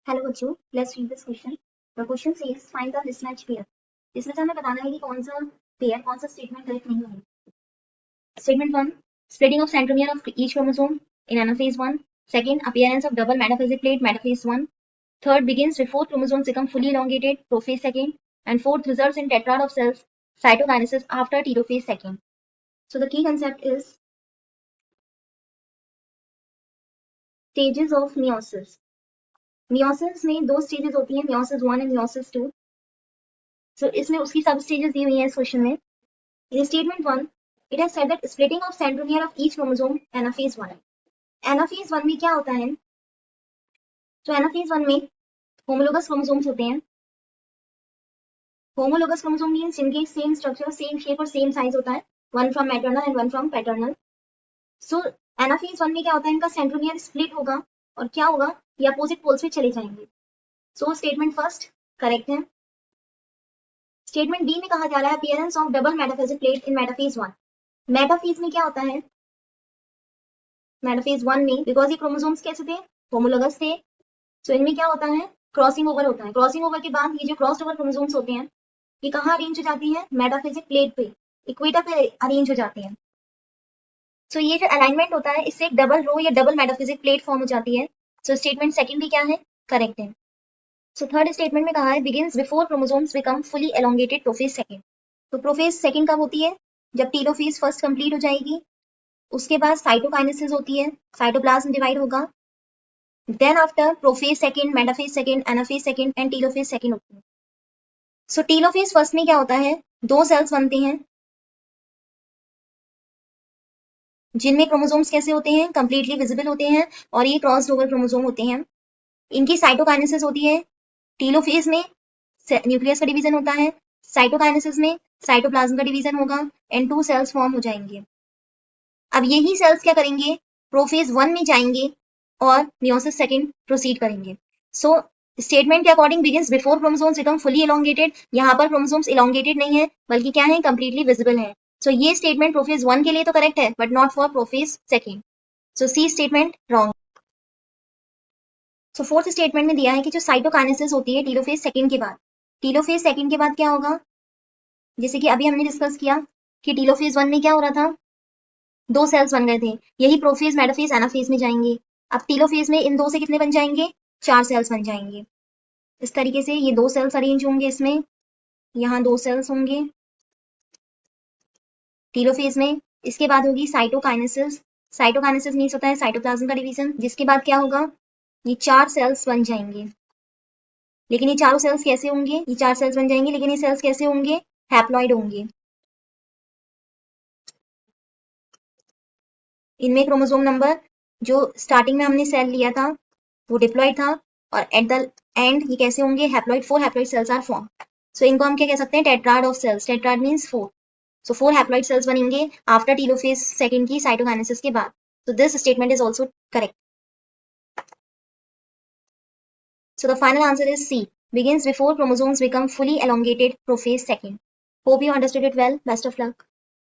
Hello बच्चों, let's read this question. The question says find the mismatch pair. इसमें से हमें बताना है कि कौन सा पेयर, कौन सा स्टेटमेंट करेक्ट नहीं है। Statement 1, splitting of centromere of each chromosome in anaphase 1। Second, appearance of double metaphasic plate metaphase 1। Third, begins before chromosomes become fully elongated prophase second. And fourth, results in tetrad of cells cytokinesis after telophase second. So the key concept is stages of meiosis. Meiosis में दो stages होती हैं, meiosis 1 and meiosis 2. So इसमें उसकी सब stages दी हुई हैं इस क्वेश्चन में। In statement 1, it has said that splitting of centromere of each chromosome anaphase 1. Anaphase 1 में क्या होता है? तो anaphase 1 में homologous chromosomes होते हैं। Homologous chromosome means जिनके same structure, same shape और same size होता है, one from maternal and one from paternal. So anaphase 1 में क्या होता है? इनका centromere split होगा और क्या होगा? ये opposite poles पे चले जाएंगे। So statement first correct है। Statement B में कहा जा रहा है appearance of double metaphasic plate in metaphase 1. Metaphase में क्या होता है? मेटाफेज 1 में बिकॉज ये क्रोमोसोम्स कैसे थे? होमोलोगस थे। सो इनमें क्या होता है? क्रॉसिंग ओवर होता है। क्रॉसिंग ओवर के बाद ये जो क्रॉस्ड ओवर क्रोमोसोम्स होते हैं, ये कहाँ अरेंज हो जाती हैं? मेटाफेसिक प्लेट पे, इक्वेटर पे अरेंज हो जाती हैं। सो ये जो अलाइनमेंट होता है, इससे एक डबल रो या डबल मेटाफिजिक प्लेट फॉर्म हो जाती है। सो स्टेटमेंट सेकंड भी क्या है? करेक्ट है। सो थर्ड स्टेटमेंट में कहा है begins before chromosomes become fully elongated prophase second. तो प्रोफेज सेकंड कब होती है? जब टेलोफेज फर्स्ट कंप्लीट हो जाएगी, उसके बाद साइटोकाइनेसिस होती है, साइटोप्लाज्म डिवाइड होगा, then after prophase second, metaphase second, anaphase second and telophase second होती है। सो टेलोफेज फर्स्ट में क्या होता है? दो सेल्स बनते हैं जिनमें क्रोमोसोम्स कैसे होते हैं? कंप्लीटली विजिबल होते हैं और ये क्रॉस्ड ओवर क्रोमोसोम होते हैं। इनकी साइटोकाइनेसिस होती है। टेलोफेज में न्यूक्लियस का डिवीजन होता है, साइटोकाइनेसिस में साइटोप्लाज्म का डिवीजन होगा एंड टू सेल्स फॉर्म हो जाएंगे। अब यही सेल्स क्या करेंगे? प्रोफेज 1 में जाएंगे और मियोसिस सेकंड प्रोसीड करेंगे। सो स्टेटमेंट के according begins before chromosomes become fully elongated. यहाँ पर क्रोमोसोम्स इलोंगेटेड नहीं है बल्कि क्या है? कंप्लीटली विजिबल है। सो ये स्टेटमेंट प्रोफेज 1 के लिए तो करेक्ट है but not for prophase second. So C statement wrong. So fourth statement में दिया है कि जो साइटोकाइनेसिस होती है टेलोफेज सेकंड के बाद, टेलोफेज सेकंड के बाद क्या होगा? जैसे कि अभी हमने डिस्कस किया कि टेलोफेज 1 में क्या हो रहा था? दो सेल्स बन गए थे। यही प्रोफेज, मेटाफेज, एनाफेज में जाएंगे। अब टेलोफेज में इन दो से कितने बन जाएंगे? 4 सेल्स बन जाएंगे। इस तरीके से ये दो सेल्स अरेंज होंगे इसमें, यहाँ दो सेल्स होंगे टेलोफेज में। इसके बाद होगी साइटोकाइनेसिस। साइटोकाइनेसिस मीन्स होता है साइटोप्लाज्म का डिवीजन, जिसके बाद क्या होगा? ये 4 सेल्स बन जाएंगे। लेकिन ये चारों सेल्स कैसे होंगे? ये 4 सेल्स बन जाएंगे लेकिन ये सेल्स कैसे होंगे? हैप्लॉइड होंगे। इनमें क्रोमोसोम नंबर जो स्टार्टिंग में हमने सेल लिया था वो डिप्लॉइड था और एट द एंड ये कैसे होंगे? Haploid. 4 haploid cells are form. So इनको हम क्या कह सकते हैं? Tetrad of cells. Tetrad means 4। So 4 haploid cells बनेंगे आफ्टर टेलोफेज सेकंड की साइटोकाइनेसिस के बाद। So this statement is also correct. So the final answer is C. Begins before chromosomes become fully elongated prophase second. Hope you understood it well. Best of luck.